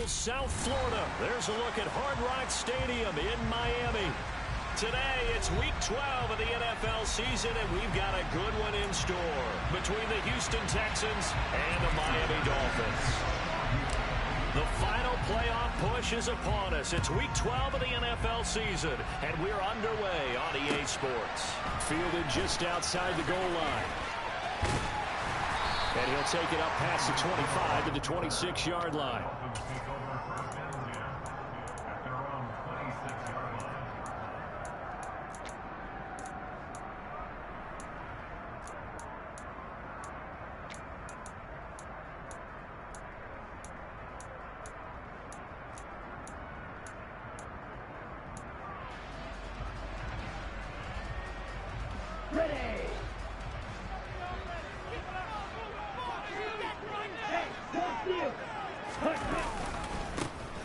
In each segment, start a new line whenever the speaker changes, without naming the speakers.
South Florida. There's a look at Hard Rock Stadium in Miami. Today, it's Week 12 of the NFL season, and we've got a good one in store between the Houston Texans and the Miami Dolphins. The final playoff push is upon us. It's Week 12 of the NFL season, and we're underway on EA Sports. Fielded just outside the goal line. And he'll take it up past the 25 to the 26-yard line.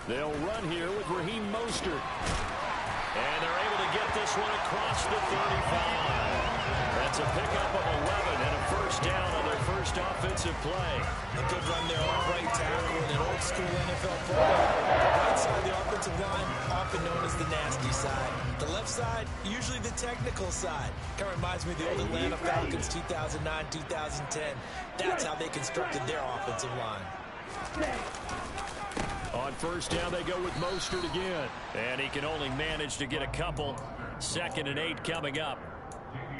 They'll run here with Raheem Mostert. And they're able to get this one across the 35. That's a pickup of 11 and a first down on their first offensive play.
A good run there on right tackle in an old school NFL football. The right side of the offensive line, often known as the nasty side. The left side, usually the technical side. Kind of reminds me of the old Atlanta Falcons 2009-2010. That's how they constructed their offensive line.
On first down, they go with Mostert again. And he can only manage to get a couple. 2nd and 8 coming up.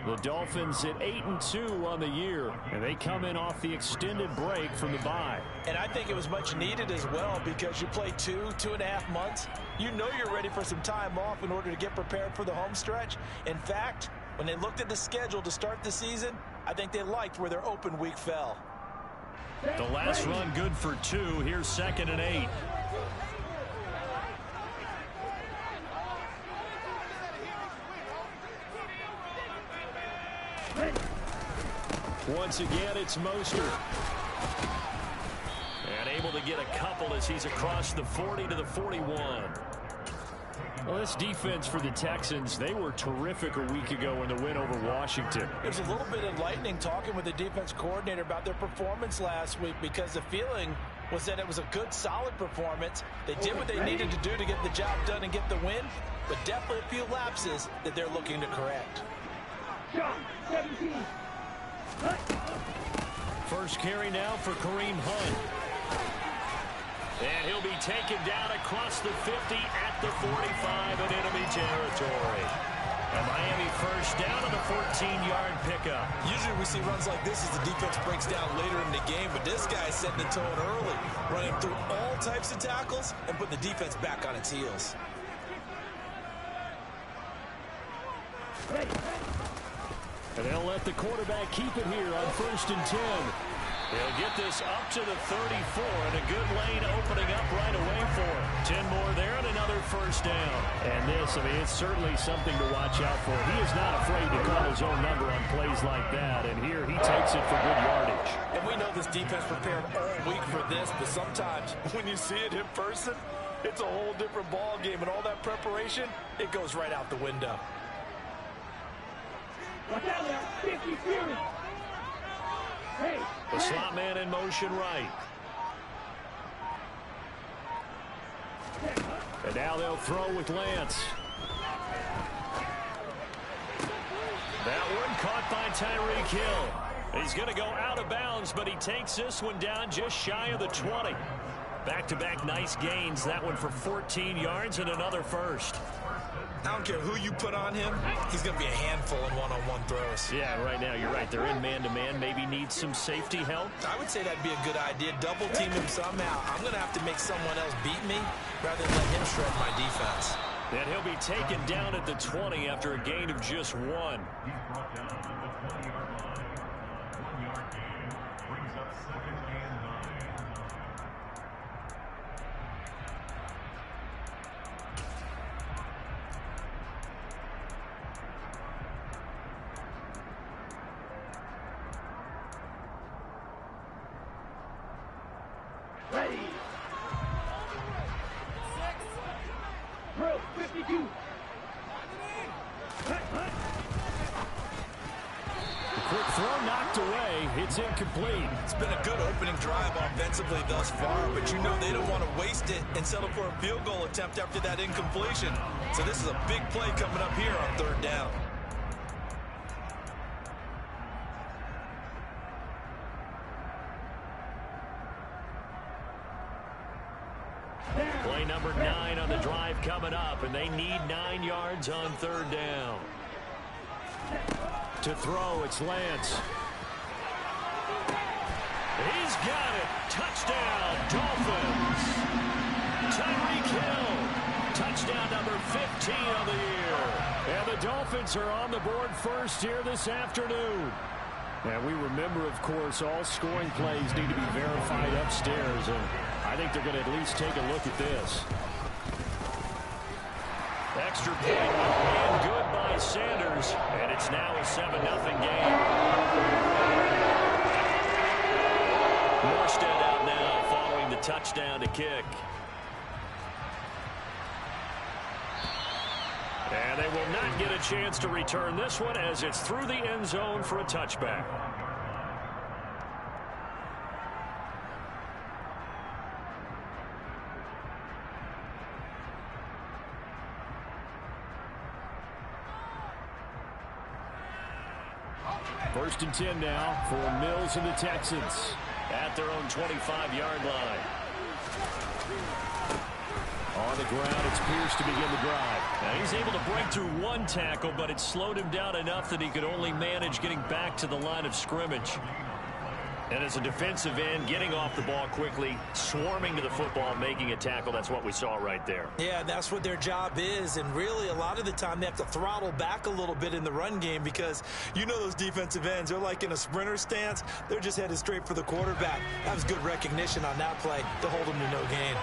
The Dolphins at 8-2 on the year. And they come in off the extended break from the bye.
And I think it was much needed as well because you play 2.5 months. You know you're ready for some time off in order to get prepared for the home stretch. In fact, when they looked at the schedule to start the season, I think they liked where their open week fell.
The last run good for 2. Here's 2nd and 8. Once again, it's Mostert. And able to get a couple as he's across the 40 to the 41. Well, this defense for the Texans, they were terrific a week ago in the win over Washington.
It was a little bit enlightening talking with the defense coordinator about their performance last week because the feeling was that it was a good, solid performance. They did what they needed to do to get the job done and get the win, but definitely a few lapses that they're looking to correct.
First carry now for Kareem Hunt. And he'll be taken down across the 50 at the 45 in enemy territory. A Miami first down on the 14-yard pickup.
Usually we see runs like this as the defense breaks down later in the game, but this guy's setting the tone early, running through all types of tackles and putting the defense back on its heels.
And they'll let the quarterback keep it here on 1st and 10. He'll get this up to the 34, and a good lane opening up right away for him. 10 more there and another first down. And this, I mean, it's certainly something to watch out for. He is not afraid to call his own number on plays like that, and here he takes it for good yardage.
And we know this defense prepared all week for this, but sometimes when you see it in person, it's a whole different ball game, and all that preparation, it goes right out the window.
The slot man in motion right. And now they'll throw with Lance. That one caught by Tyreek Hill. He's going to go out of bounds, but he takes this one down just shy of the 20. Back-to-back nice gains. That one for 14 yards and another first.
I don't care who you put on him, he's going to be a handful in one-on-one throws.
Yeah, right now you're right. They're in man-to-man. Maybe needs some safety help.
I would say that'd be a good idea. Double team him somehow. I'm going to have to make someone else beat me rather than let him shred my defense.
And he'll be taken down at the 20 after a gain of just 1. Quick throw knocked away. It's incomplete.
It's been a good opening drive offensively thus far, but you know they don't want to waste it and settle for a field goal attempt after that incompletion. So this is a big play coming up here on third down.
Play number 9 on the drive coming up, and they need 9 yards on third down. To throw, it's Lance. He's got it. Touchdown, Dolphins. Tyreek Hill. Touchdown number 15 of the year. And the Dolphins are on the board first here this afternoon. And we remember, of course, all scoring plays need to be verified upstairs. And I think they're going to at least take a look at this. Extra point and good by Sanders. And it's now a 7-0 game. Morstead out now following the touchdown to kick. And they will not get a chance to return this one as it's through the end zone for a touchback. First and 10 now for Mills and the Texans at their own 25-yard line. On the ground, it's Pierce to begin the drive. Now he's able to break through one tackle, but it slowed him down enough that he could only manage getting back to the line of scrimmage. And as a defensive end, getting off the ball quickly, swarming to the football, making a tackle, that's what we saw right there.
Yeah, that's what their job is, and really a lot of the time they have to throttle back a little bit in the run game because you know those defensive ends, they're like in a sprinter stance. They're just headed straight for the quarterback. That was good recognition on that play to hold them to no gain.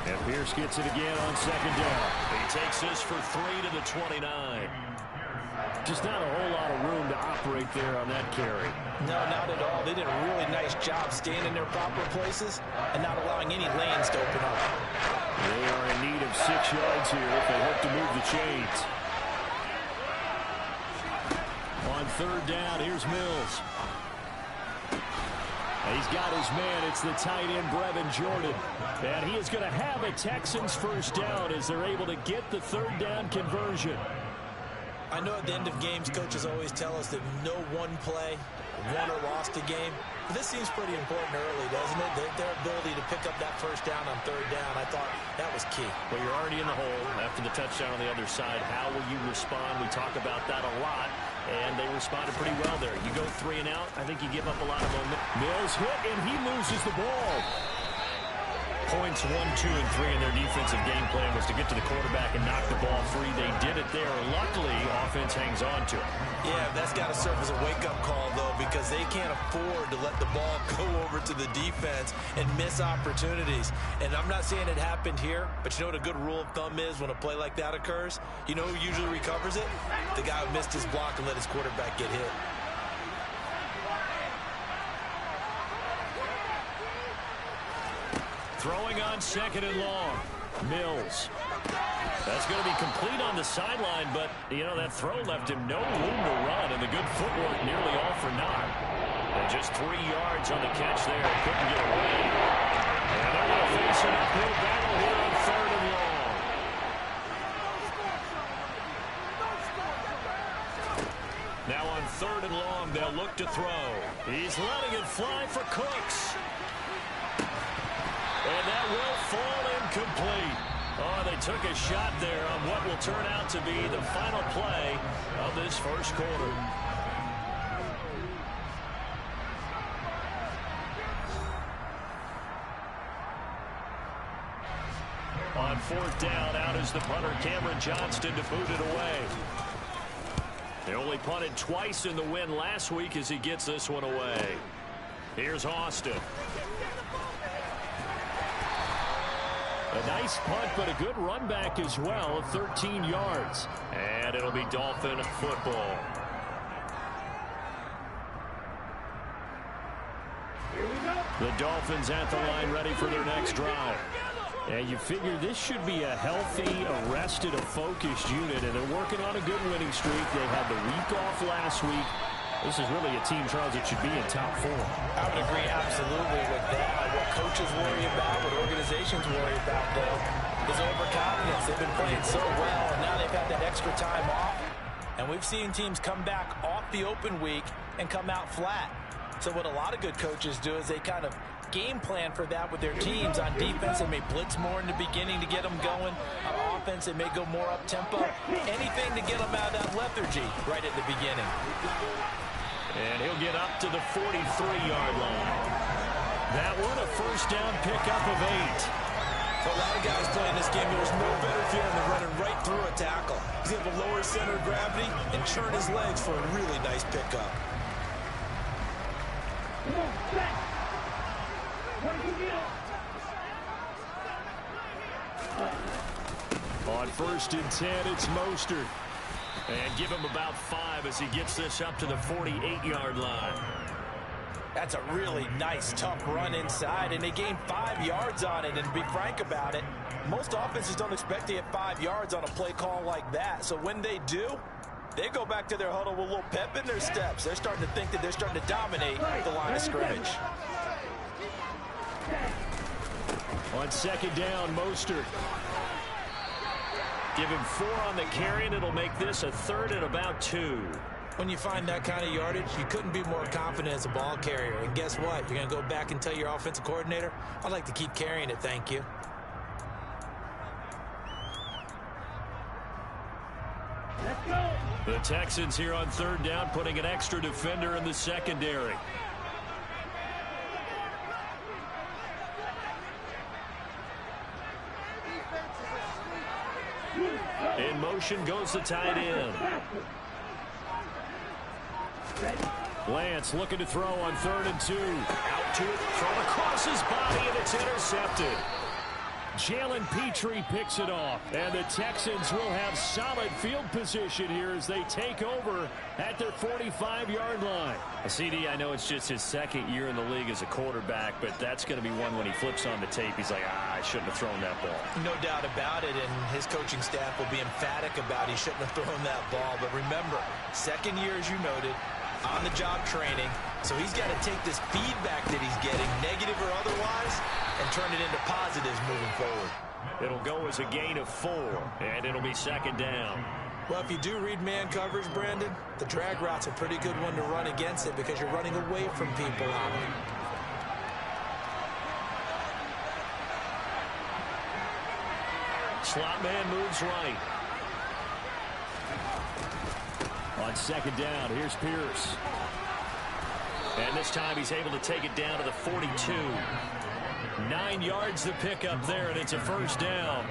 And Pierce gets it again on second down. He takes this for 3 to the 29. Just not a whole lot of room to operate there on that carry.
No, not at all. They did a really nice job staying in their proper places and not allowing any lanes to open up.
They are in need of 6 yards here if they hope to move the chains. On third down, here's Mills. He's got his man. It's the tight end, Brevin Jordan. And he is going to have a Texans first down as they're able to get the third down conversion.
I know at the end of games, coaches always tell us that no one play won or lost a game. But this seems pretty important early, doesn't it? Their ability to pick up that first down on third down, I thought that was key.
Well, you're already in the hole after the touchdown on the other side. How will you respond? We talk about that a lot, and they responded pretty well there. You go 3 and out, I think you give up a lot of momentum. Mills hit, and he loses the ball. Points 1, 2, and 3 in their defensive game plan was to get to the quarterback and knock the ball free. They did it there. Luckily, offense hangs on to it.
Yeah, that's got to serve as a wake-up call, though, because they can't afford to let the ball go over to the defense and miss opportunities. And I'm not saying it happened here, but you know what a good rule of thumb is when a play like that occurs? You know who usually recovers it? The guy who missed his block and let his quarterback get hit.
Throwing on second and long. Mills. That's going to be complete on the sideline, but, you know, that throw left him no room to run, and the good footwork nearly all for naught. And just 3 yards on the catch there. Couldn't get away. And they're going to face an uphill battle here on third and long. Now on third and long, they'll look to throw. He's letting it fly for Cooks. And that will fall incomplete. Oh, they took a shot there on what will turn out to be the final play of this first quarter. On fourth down, out is the punter, Cameron Johnston, to boot it away. They only punted twice in the win last week as he gets this one away. Here's Austin. A nice punt, but a good run back as well of 13 yards. And it'll be Dolphin football. The Dolphins at the line ready for their next drive. And you figure this should be a healthy, arrested, a focused unit, and they're working on a good winning streak. They had the week off last week. This is really a team, Charles, that should be in top 4.
I would agree absolutely with that. What coaches worry about, what organizations worry about, though, is overconfidence. They've been playing so well, and now they've had that extra time off. And we've seen teams come back off the open week and come out flat. So what a lot of good coaches do is they kind of game plan for that with their teams. On defense, they may blitz more in the beginning to get them going. On offense, they may go more up-tempo. Anything to get them out of that lethargy right at the beginning.
And he'll get up to the 43-yard line. That one, a first down pickup of 8.
For a lot of guys playing this game, there's no better feeling than running right through a tackle. He's able to lower his center of gravity and churn his legs for a really nice pickup.
On 1st and 10, it's Mostert. And give him about 5 as he gets this up to the 48-yard line.
That's a really nice, tough run inside, and they gained 5 yards on it. And to be frank about it, most offenses don't expect to get 5 yards on a play call like that. So when they do, they go back to their huddle with a little pep in their steps. They're starting to think that they're starting to dominate the line of scrimmage.
On 2nd down, Mostert. Give him 4 on the carry, and it'll make this a 3rd and about 2.
When you find that kind of yardage, you couldn't be more confident as a ball carrier. And guess what? You're going to go back and tell your offensive coordinator, I'd like to keep carrying it, thank you.
The Texans here on 3rd down, putting an extra defender in the secondary. In motion goes the tight end. Lance looking to throw on 3rd and 2. Out to it, thrown across his body, and it's intercepted. Jalen Petrie picks it off, and the Texans will have solid field position here as they take over at their 45-yard line. CD, I know it's just his 2nd year in the league as a quarterback, but that's going to be one when he flips on the tape, he's like, I shouldn't have thrown that ball.
No doubt about it, and his coaching staff will be emphatic about he shouldn't have thrown that ball. But remember, 2nd year, as you noted, on-the-job training, so he's got to take this feedback that he's getting, negative or otherwise, and turn it into positives moving forward.
It'll go as a gain of 4, and it'll be 2nd down.
Well, if you do read man coverage, Brandon, the drag route's a pretty good one to run against it because you're running away from people on it.
Slot man moves right. On 2nd down, here's Pierce. And this time he's able to take it down to the 42. 9 yards to pick up there, and it's a first down.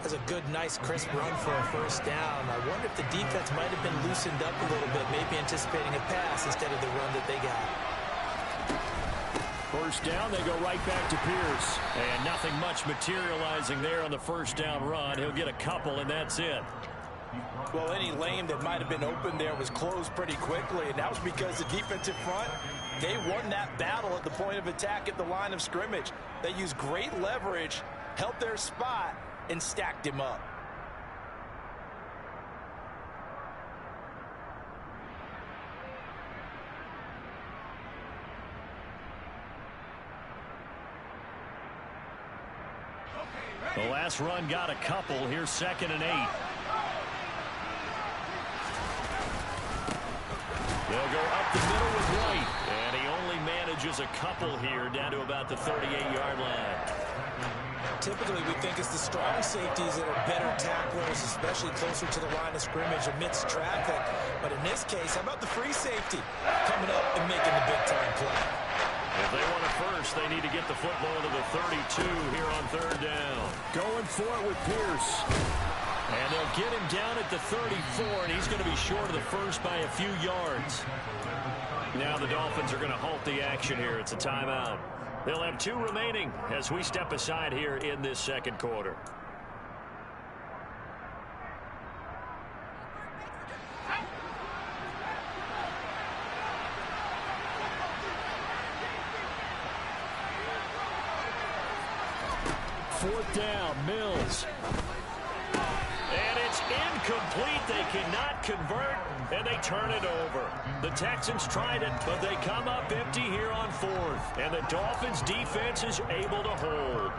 That's a good, nice, crisp run for a first down. I wonder if the defense might have been loosened up a little bit, maybe anticipating a pass instead of the run that they got.
First down, they go right back to Pierce. And nothing much materializing there on the first down run. He'll get a couple, and that's it.
Well, any lane that might have been open there was closed pretty quickly, and that was because the defensive front, they won that battle at the point of attack at the line of scrimmage. They used great leverage, held their spot, and stacked him up.
The last run got a couple. Here's 2nd and 8. They'll go up the middle with White, and he only manages a couple here down to about the 38-yard line.
Typically, we think it's the strong safeties that are better tacklers, especially closer to the line of scrimmage amidst traffic. But in this case, how about the free safety coming up and making the big-time play?
If they want it first, they need to get the football to the 32 here on 3rd down. Going for it with Pierce. And they'll get him down at the 34, and he's going to be short of the first by a few yards. Now the Dolphins are going to halt the action here. It's a timeout. They'll have 2 remaining as we step aside here in this 2nd quarter. 4th down. Mills. And it's incomplete. They cannot convert, and they turn it over. The Texans tried it, but they come up empty here on 4th. And the Dolphins' defense is able to hold.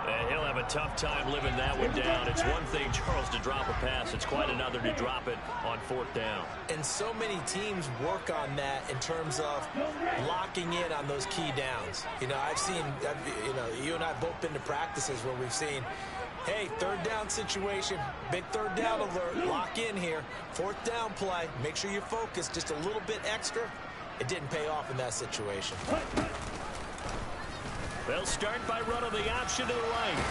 And he'll have a tough time living that one down. It's one thing, Charles, to drop a pass. It's quite another to drop it on 4th down.
And so many teams work on that in terms of locking in on those key downs. You know, you and I have both been to practices where we've seen, hey, 3rd down situation, big 3rd down alert, lock in here. 4th down play, make sure you focus just a little bit extra. It didn't pay off in that situation.
They'll start by running the option to the right.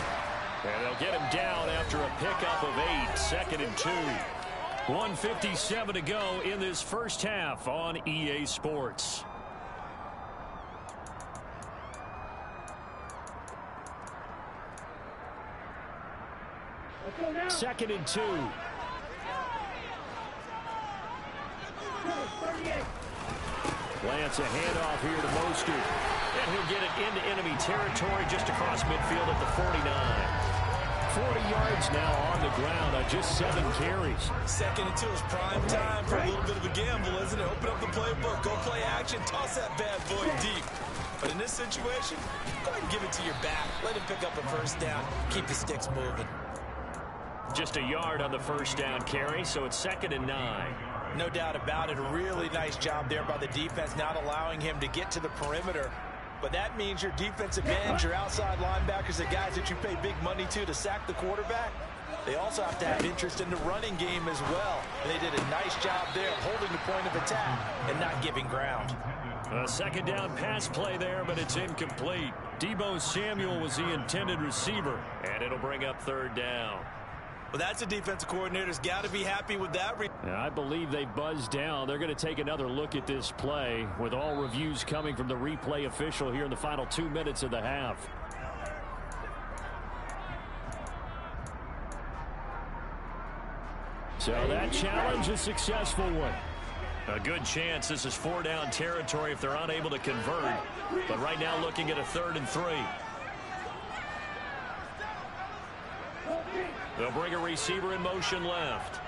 And they'll get him down after a pickup of 8, 2nd and 2. 1:57 to go in this first half on EA Sports. Second and 2. Lance, a handoff here to Mostert. And he'll get it into enemy territory just across midfield at the 49. 40 yards now on the ground on just 7 carries.
2nd and 2 is prime time for a little bit of a gamble, isn't it? Open up the playbook, go play action, toss that bad boy deep. But in this situation, go ahead and give it to your back. Let him pick up a 1st down. Keep the sticks moving.
Just a yard on the 1st down carry, so it's 2nd and 9.
No doubt about it. A really nice job there by the defense, not allowing him to get to the perimeter. But that means your defensive ends, your outside linebackers, the guys that you pay big money to sack the quarterback, they also have to have interest in the running game as well. And they did a nice job there holding the point of attack and not giving ground.
A 2nd down pass play there, but it's incomplete. Deebo Samuel was the intended receiver, and it'll bring up 3rd down.
Well, that's a defensive coordinator's got to be happy with that.
I believe they buzzed down. They're going to take another look at this play with all reviews coming from the replay official here in the final 2 minutes of the half. So that challenge is a successful one. A good chance this is 4 down territory if they're unable to convert. But right now looking at a 3rd and 3. They'll bring a receiver in motion left.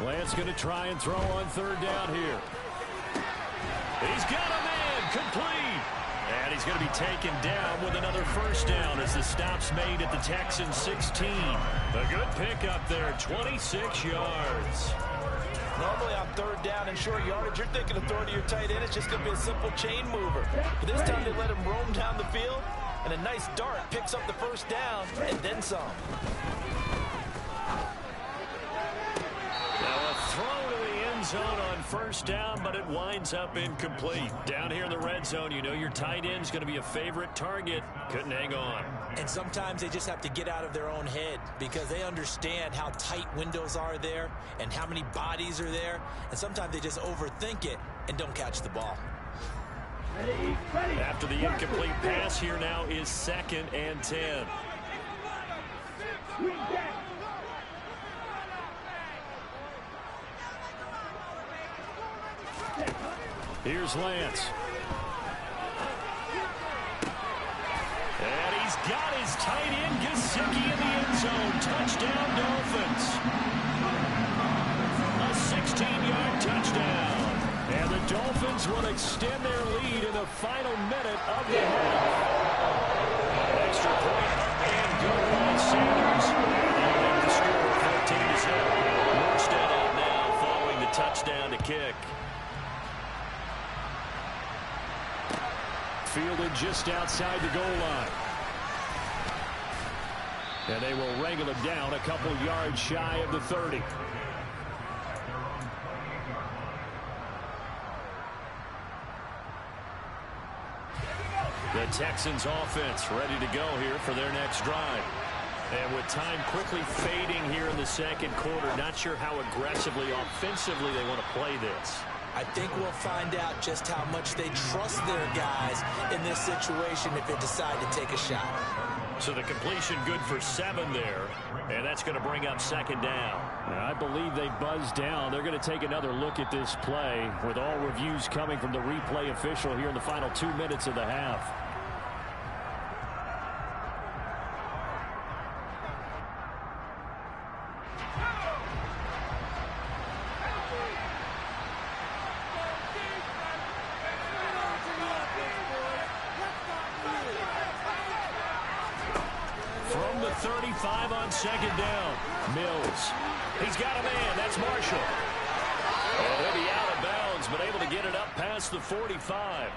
Lance going to try and throw on 3rd down here. He's got a man, complete. And he's going to be taken down with another 1st down as the stop's made at the Texans 16. A good pickup there, 26 yards.
Normally on 3rd down and short yardage, you're thinking of throwing to your tight end. It's just going to be a simple chain mover. But this time they let him roam down the field. And a nice dart picks up the 1st down and then some.
Now a throw to the end zone on 1st down, but it winds up incomplete. Down here in the red zone, you know your tight end's going to be a favorite target. Couldn't hang on.
And sometimes they just have to get out of their own head because they understand how tight windows are there and how many bodies are there. And sometimes they just overthink it and don't catch the ball.
After the incomplete pass, here now is 2nd and 10. Here's Lance. And he's got his tight end, Gesicki, in the end zone. Touchdown, Dolphins. A 16-yard touchdown. And the Dolphins will extend their lead in the final minute of the half. Extra point and good by Sanders. They'll make the score 14-7. Morstead out now following the touchdown to kick. Fielded just outside the goal line. And they will wrangle him down a couple yards shy of the 30. The Texans offense ready to go here for their next drive. And with time quickly fading here in the 2nd quarter, not sure how aggressively, offensively they want to play this.
I think we'll find out just how much they trust their guys in this situation if they decide to take a shot.
So the completion good for 7 there, and that's going to bring up second down.
I believe they buzzed down. They're going to take another look at this play with all reviews coming from the replay official here in the final 2 minutes of the half.
From the 35 on second down, Mills. He's got a man. That's Marshall. And he'll be out of bounds, but able to get it up past the 45.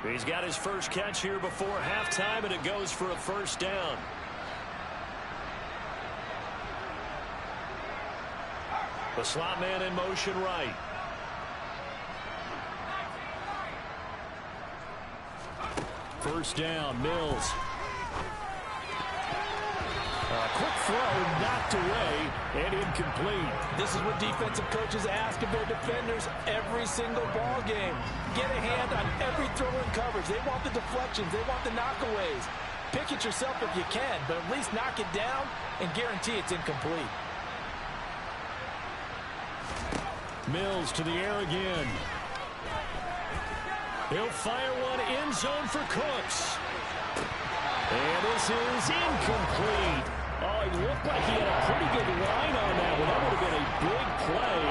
He's got his first catch here before halftime, and it goes for a first down. The slot man in motion right. First down, Mills. Quick throw, knocked away, and incomplete.
This is what defensive coaches ask of their defenders every single ball game. Get a hand on every throw in coverage. They want the deflections. They want the knockaways. Pick it yourself if you can, but at least knock it down and guarantee it's incomplete.
Mills to the air again. He'll fire one end zone for Cooks. And this is incomplete. Oh, he looked like he had a pretty good line on that one. That would have been a big play,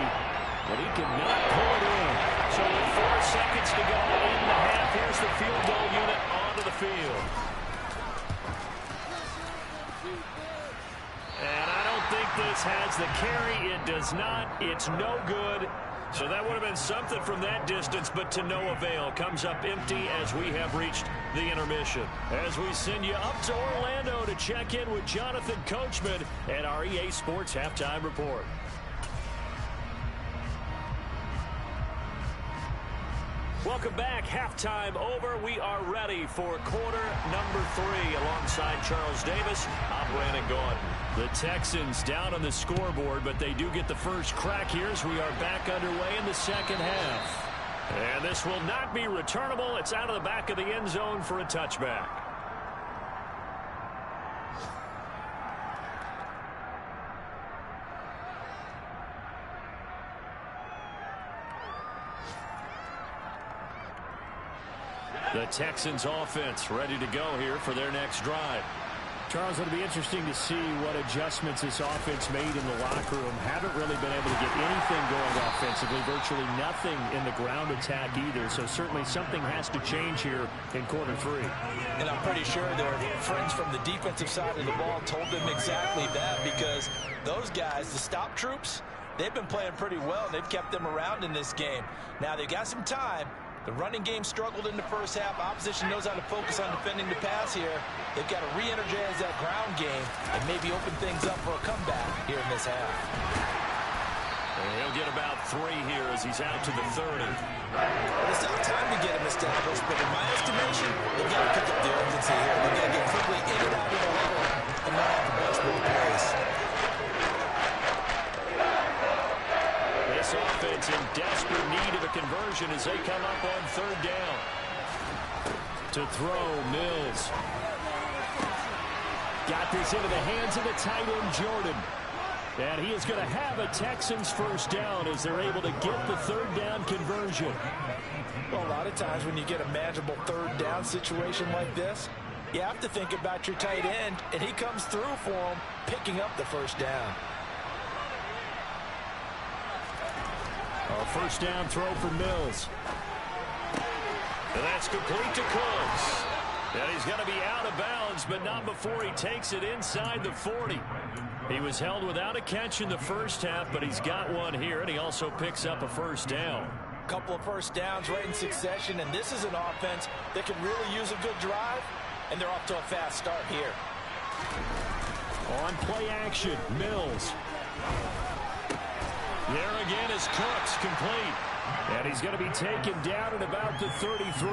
but he could not pull it in. So with 4 seconds to go in the half, here's the field goal unit onto the field. And I don't think this has the carry. It does not. It's no good. So that would have been something from that distance, but to no avail. Comes up empty as we have reached the intermission. As we send you up to Orlando to check in with Jonathan Coachman at our EA Sports Halftime Report. Welcome back. Halftime over. We are ready for quarter number 3 alongside Charles Davis. I'm Brandon Gaudin. The Texans down on the scoreboard, but they do get the first crack here as we are back underway in the second half. And this will not be returnable. It's out of the back of the end zone for a touchback. The Texans offense ready to go here for their next drive.
Charles, it'll be interesting to see what adjustments this offense made in the locker room. Haven't really been able to get anything going offensively, virtually nothing in the ground attack either. So certainly something has to change here in quarter 3.
And I'm pretty sure their friends from the defensive side of the ball told them exactly that, because those guys, the stop troops, they've been playing pretty well, and they've kept them around in this game. Now they've got some time. The running game struggled in the first half. Opposition knows how to focus on defending the pass here. They've got to re-energize that ground game and maybe open things up for a comeback here in this half.
And he'll get about 3 here as he's out to the 30.
There's still time to get him established, but in my estimation, they've got to pick up the urgency here. They've got to get quickly in and out of the huddle and not have to rush with the plays.
This offense in desperate need of a conversion as they come up on 3rd down. To throw, Mills. Got this into the hands of the tight end, Jordan. And he is going to have a Texans first down as they're able to get the 3rd down conversion.
Well, a lot of times when you get a manageable 3rd down situation like this, you have to think about your tight end, and he comes through for him, picking up the first down.
A first down throw for Mills. And that's complete to Cooks. And he's going to be out of bounds, but not before he takes it inside the 40. He was held without a catch in the first half, but he's got one here, and he also picks up a first down.
Couple of first downs right in succession, and this is an offense that can really use a good drive, and they're off to a fast start here.
On play action, Mills. There again is Cooks, complete. And he's going to be taken down at about the 33.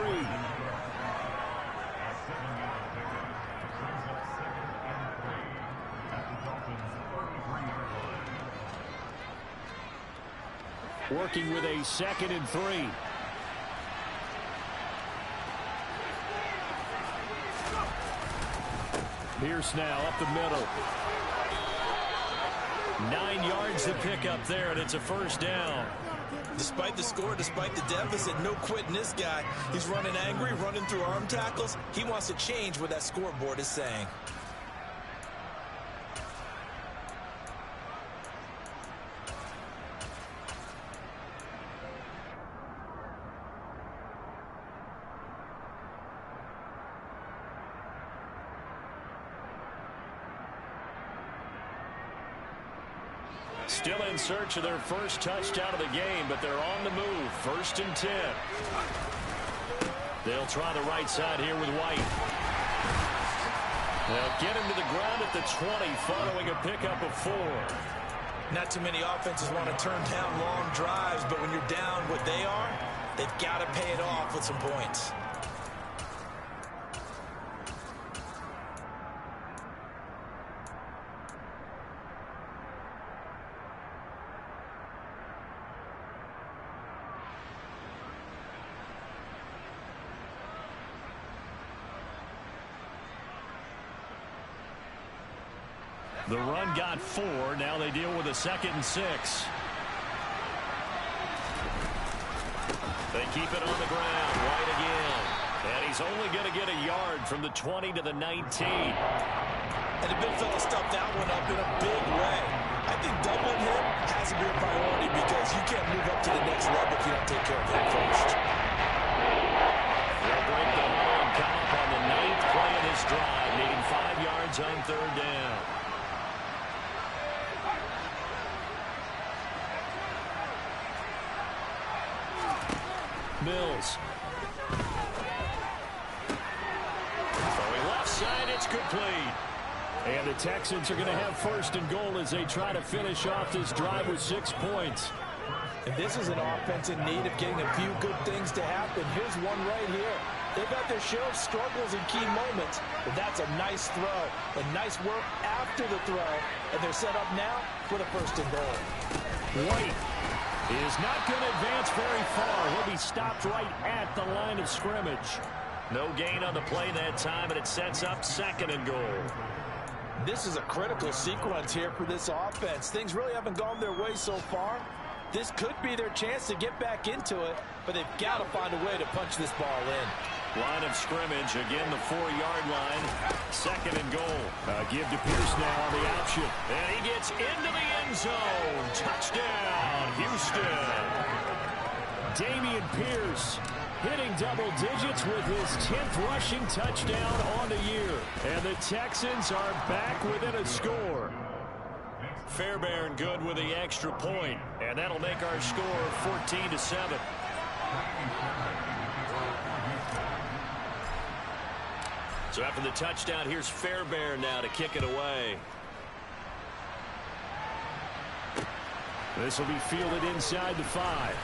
Working with a 2nd and 3.
Pierce now up the middle. 9 yards to pick up there, and it's a first down.
Despite the score, despite the deficit, no quitting this guy. He's running angry, running through arm tackles. He wants to change what that scoreboard is saying.
Still in search of their first touchdown of the game, but they're on the move. 1st and 10. They'll try the right side here with White. They'll get him to the ground at the 20 following a pickup of 4.
Not too many offenses want to turn down long drives, but when you're down what they are, they've got to pay it off with some points.
The run got 4. Now they deal with a 2nd and 6. They keep it on the ground. White again. And he's only going to get a yard from the 20 to the 19.
And the big fella stuffed that one up in a big way. I think doubling him has to be a priority because you can't move up to the next level if you don't take care of him first.
They'll break the huddle and come up on the 9th play of this drive, needing 5 yards on 3rd down. Mills. Throwing left side, it's complete. And the Texans are going to have 1st and goal as they try to finish off this drive with 6 points.
And this is an offense in need of getting a few good things to happen. Here's one right here. They've got their share of struggles in key moments, but that's a nice throw. And nice work after the throw. And they're set up now for the 1st and goal.
White is not going to advance very far. He'll be stopped right at the line of scrimmage. No gain on the play that time, and it sets up 2nd and goal.
This is a critical sequence here for this offense. Things really haven't gone their way so far. This could be their chance to get back into it, but they've got to find a way to punch this ball in.
Line of scrimmage, again the 4-yard line. 2nd and goal. Give to Pierce now on the option. And he gets into the end zone. Touchdown, Houston. Dameon Pierce hitting double digits with his 10th rushing touchdown on the year. And the Texans are back within a score. Fairbairn good with the extra point, and that'll make our score 14-7. So after the touchdown, here's Fairbairn now to kick it away. This will be fielded inside the 5.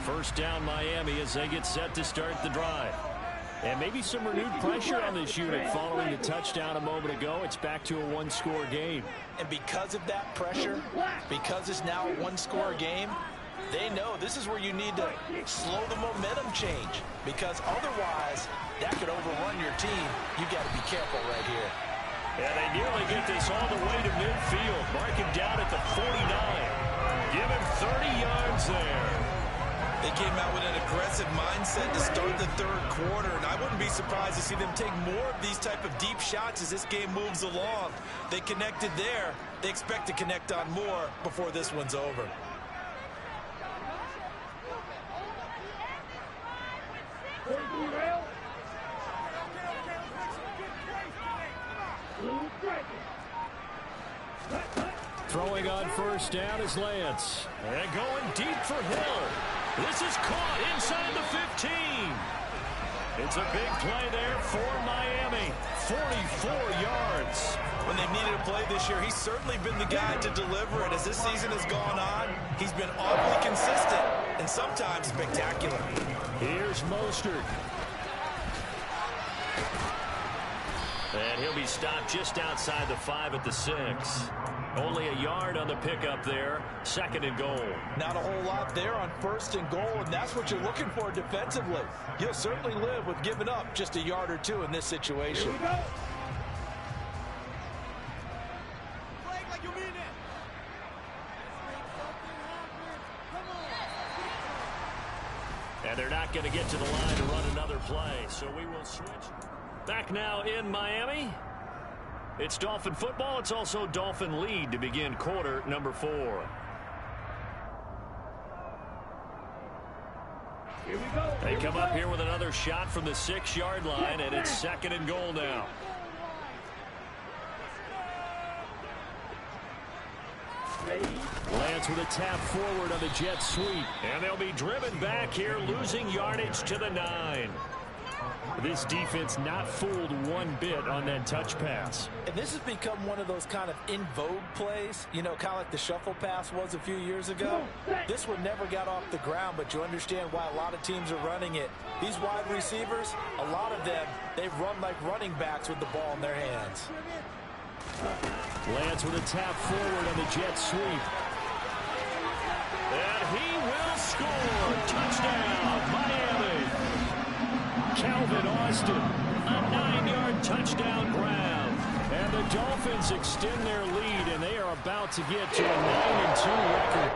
First down Miami as they get set to start the drive. And maybe some renewed pressure on this unit following the touchdown a moment ago. It's back to a 1-score game.
And because of that pressure, because it's now a 1-score game, they know this is where you need to slow the momentum change. Because otherwise, that could overrun your team. You got to be careful right here.
And they nearly get this all the way to midfield. Mark him down at the 49. Give him 30 yards there.
They came out with an aggressive mindset to start the 3rd quarter, and I wouldn't be surprised to see them take more of these type of deep shots as this game moves along. They connected there. They expect to connect on more before this one's over.
Throwing on 1st down is Lance. And going deep for Hill. This is caught inside the 15. It's a big play there for Miami. 44 yards.
When they've needed a play this year, he's certainly been the guy to deliver it. As this season has gone on, he's been awfully consistent and sometimes spectacular.
Here's Mostert. And he'll be stopped just outside the 5 at the 6.
Only a yard on the pickup there. 2nd and goal.
Not a whole lot there on 1st and goal, and that's what you're looking for defensively. You'll certainly live with giving up just a yard or two in this situation.
Here we go.
And they're not going to get to the line to run another play, so we will switch. Back now in Miami. It's Dolphin football. It's also Dolphin lead to begin quarter number 4.
Here we go.
They come up here with another shot from the 6-yard line, and it's 2nd and goal now. Lance with a tap forward on the jet sweep. And they'll be driven back here, losing yardage to the 9. This defense not fooled one bit on that touch pass.
And this has become one of those kind of in vogue plays, you know, kind of like the shuffle pass was a few years ago. This one never got off the ground, but you understand why a lot of teams are running it. These wide receivers, a lot of them, they run like running backs with the ball in their hands.
Lance with a tap forward on the jet sweep.
And he will score. Touchdown, Miami. Calvin Austin, a 9-yard touchdown grab. And the Dolphins extend their lead, and they are about to get to a 9-2 record.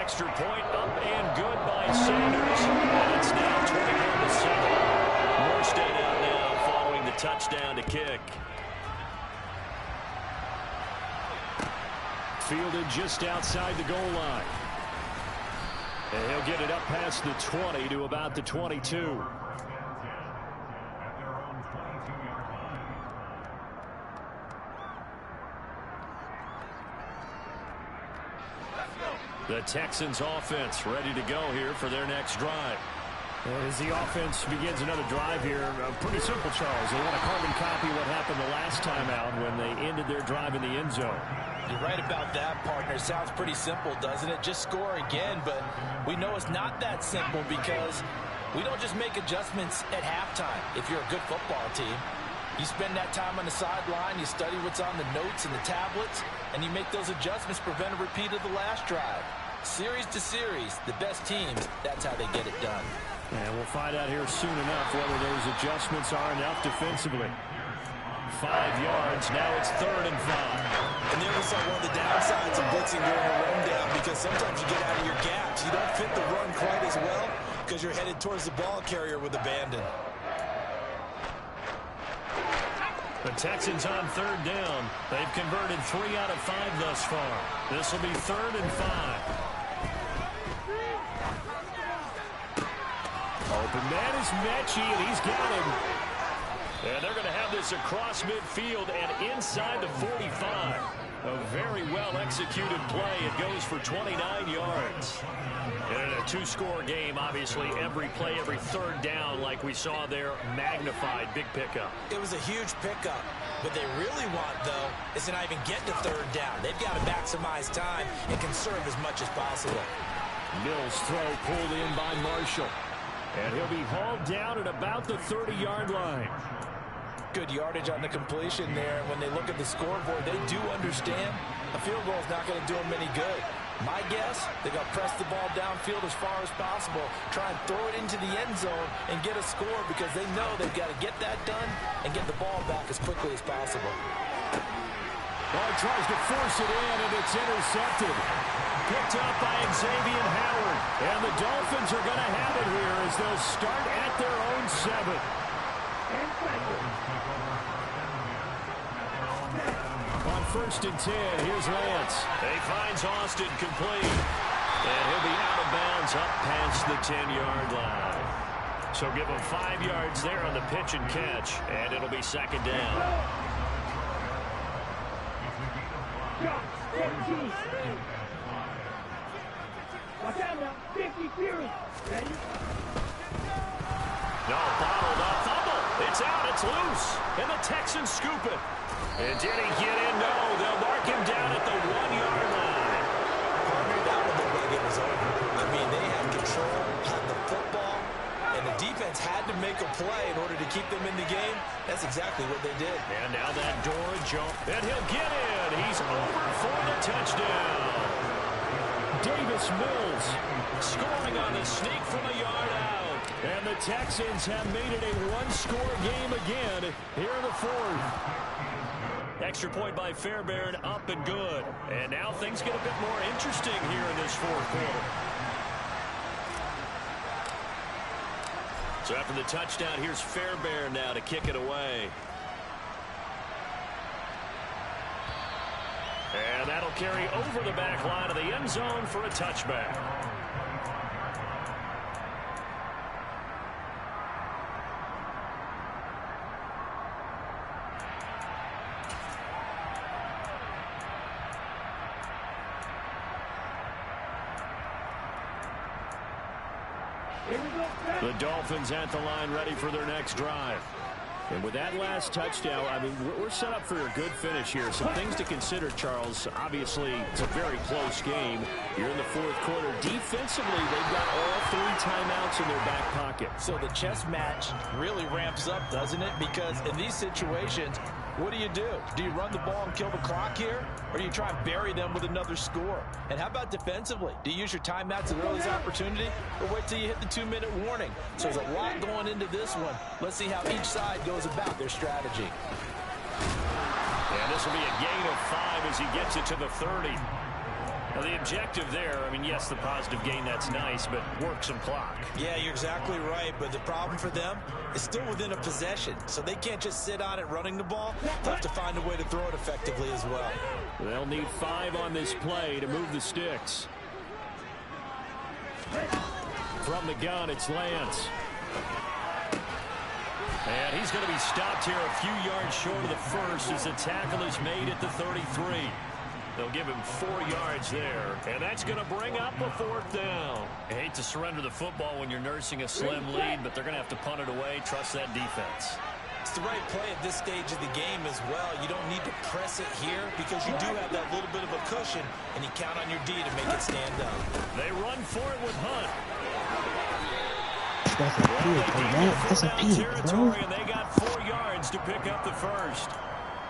Extra point up and good by Sanders. And it's now 21-7. Morstead out now following the touchdown to kick.
Fielded just outside the goal line. And he'll get it up past the 20 to about the 22.
The Texans offense ready to go here for their next drive.
As the offense begins another drive here, pretty simple, Charles. They want to carbon copy what happened the last time out when they ended their drive in the end zone.
You're right about that, partner. Sounds pretty simple, doesn't it? Just score again, but we know it's not that simple because we don't just make adjustments at halftime if you're a good football team. You spend that time on the sideline, you study what's on the notes and the tablets, and you make those adjustments, prevent a repeat of the last drive. Series to series, the best teams, that's how they get it done.
And we'll find out here soon enough whether those adjustments are enough defensively. 5 yards, now it's 3rd and 5.
And there we saw one of the downsides of blitzing during a rundown because sometimes you get out of your gaps. You don't fit the run quite as well because you're headed towards the ball carrier with abandon.
The Texans on 3rd down. They've converted 3 out of 5 thus far. This will be 3rd and 5.
Open man is Mechie, and he's got him.
And they're going to have this across midfield and inside the 45. A very well-executed play. It goes for 29 yards. And in a 2-score game, obviously, every play, every 3rd down, like we saw there, magnified, big pickup.
It was a huge pickup. What they really want, though, is to not even get to 3rd down. They've got to maximize time and conserve as much as possible.
Mills' throw pulled in by Marshall. And he'll be hauled down at about the 30-yard line.
Good yardage on the completion there. When they look at the scoreboard, they do understand a field goal is not going to do them any good. My guess, they're going to press the ball downfield as far as possible, try and throw it into the end zone and get a score because they know they've got to get that done and get the ball back as quickly as possible.
Well, he tries to force it in, and it's intercepted. Picked up by Xavier Howard. And the Dolphins are going to have it here as they'll start at their own 7. On 1st and 10, here's Lance.
He finds Austin complete. And he'll be out of bounds up past the 10-yard line. So give him 5 yards there on the pitch and catch. And it'll be 2nd down.
Watch out now. 50 Fury. Ready?
No, bottled up. Fumble. It's out. It's loose. And the Texans scoop it. And did he get in? No. They'll mark him down at the 1-yard line.
Partner, that one looked like it was over. I mean, they had control, had the football, and the defense had to make make a play in order to keep them in the game, that's exactly what they did.
And now that door jump, and he'll get in. He's over for the touchdown.
Davis Mills
Scoring on the sneak from a yard out.
And the Texans have made it a one-score game again here in the fourth.
Extra point by Fairbairn, up and good. And now things get a bit more interesting here in this fourth quarter. So after the touchdown, here's Fairbairn now to kick it away. And that'll carry over the back line of the end zone for a touchback. The Dolphins at the line ready for their next drive. And with that last touchdown, I mean, we're set up for a good finish here. Some things to consider, Charles. Obviously, it's a very close game. You're in the fourth quarter. Defensively, they've got all 3 timeouts in their back pocket.
So the chess match really ramps up, doesn't it? Because in these situations, what do? Do you run the ball and kill the clock here? Or do you try and bury them with another score? And how about defensively? Do you use your timeouts at the earliest opportunity? Or wait till you hit the 2-minute warning? So there's a lot going into this one. Let's see how each side goes about their strategy.
And this will be a gain of 5 as he gets it to the 30. Now the objective there, I mean, yes, the positive gain, that's nice, but work some clock.
Yeah, you're exactly right, but the problem for them is still within a possession, so they can't just sit on it running the ball. They'll have to find a way to throw it effectively as well.
They'll need 5 on this play to move the sticks. From the gun, it's Lance.
And he's going to be stopped here a few yards short of the first as the tackle is made at the 33. They'll give him 4 yards there, and that's going to bring up a 4th down. I hate to surrender the football when you're nursing a slim lead, but they're going to have to punt it away. Trust that defense.
It's the right play at this stage of the game as well. You don't need to press it here because you do have that little bit of a cushion, and you count on your D to make it stand up.
They run for it with Hunt.
That's a pig, bro. That's a pig, bro.
And they got 4 yards to pick up the first.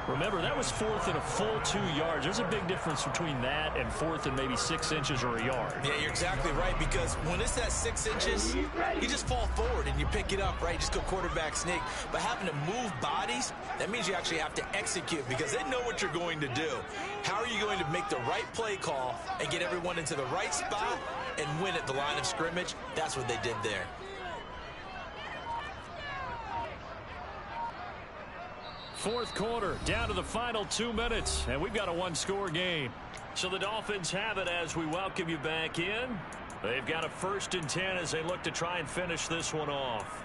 Remember, that was 4th and a full 2 yards. There's a big difference between that and 4th and maybe 6 inches or a yard.
Yeah, you're exactly right, because when it's at 6 inches, you just fall forward and you pick it up, right? Just go quarterback sneak. But having to move bodies, that means you actually have to execute because they know what you're going to do. How are you going to make the right play call and get everyone into the right spot and win at the line of scrimmage? That's what they did there.
Fourth quarter, down to the final 2 minutes, and we've got a one-score game.
So the Dolphins have it as we welcome you back in. They've got a 1st and 10 as they look to try and finish this one off.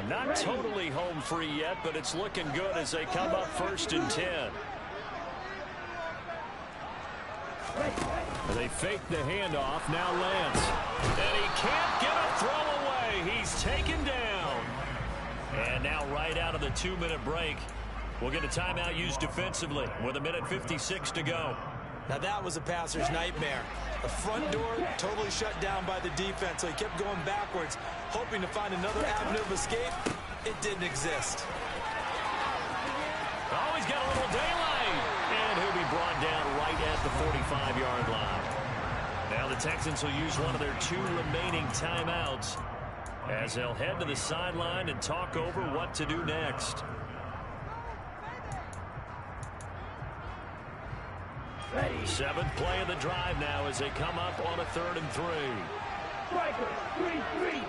Not totally home free yet, but it's looking good as they come up 1st and 10.
They fake the handoff. Now Lance.
And he can't get a throw away. He's taken down. And now right out of the 2-minute break, we'll get a timeout used defensively with 1:56 to go.
Now that was a passer's nightmare. The front door totally shut down by the defense, so he kept going backwards, hoping to find another avenue of escape. It didn't exist.
Oh, he's got a little daylight. And he'll be brought down right at the 45-yard line. Now the Texans will use one of their 2 remaining timeouts as they'll head to the sideline and talk over what to do next.
Ready.
7th play of the drive now as they come up on a 3rd and 3.
Striker, 3-3.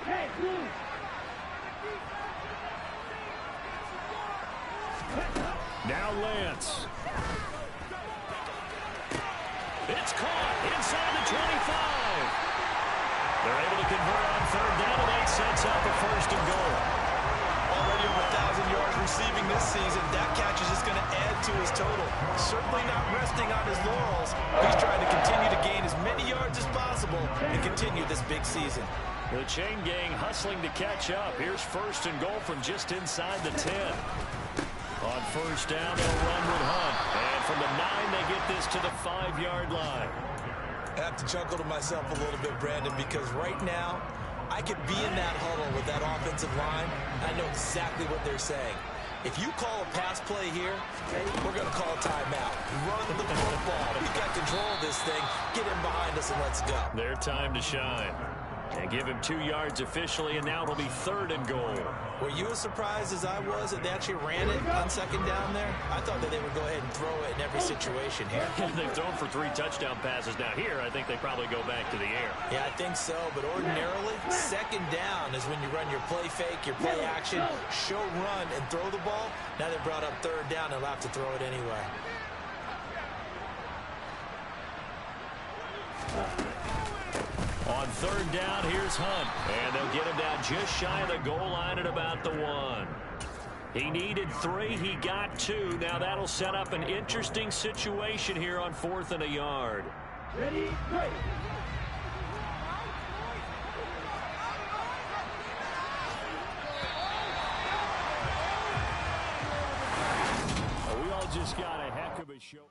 Hey, blue.
Now Lance.
It's caught inside the 25. They're able to convert on 3rd down, and that sets up a 1st and goal.
Already over 1,000 yards receiving this season. That catch is just going to add to his total. Certainly not resting on his laurels. He's trying to continue to gain as many yards as possible and continue this big season.
The chain gang hustling to catch up. Here's first and goal from just inside the 10. On first down, they'll run with Hunt. And from the 9, they get this to the 5-yard line.
I have to chuckle to myself a little bit, Brandon, because right now, I could be in that huddle with that offensive line. I know exactly what they're saying. If you call a pass play here, we're going to call a timeout. Run the football. We've got control of this thing. Get in behind us and let's go.
Their time to shine. And give him 2 yards officially, and now it'll be 3rd and goal.
Were you as surprised as I was that they actually ran it on second down there? I thought that they would go ahead and throw it in every situation here.
They've thrown for 3 touchdown passes. Now here, I think they probably go back to the air.
Yeah, I think so, but ordinarily, second down is when you run your play fake, your play action, show run, and throw the ball. Now they brought up 3rd down, they'll have to throw it anyway.
On 3rd down, here's Hunt. And they'll get him down just shy of the goal line at about the 1. He needed 3. He got 2. Now that'll set up an interesting situation here on 4th and a yard.
Ready, play.
We all just got a heck of a show.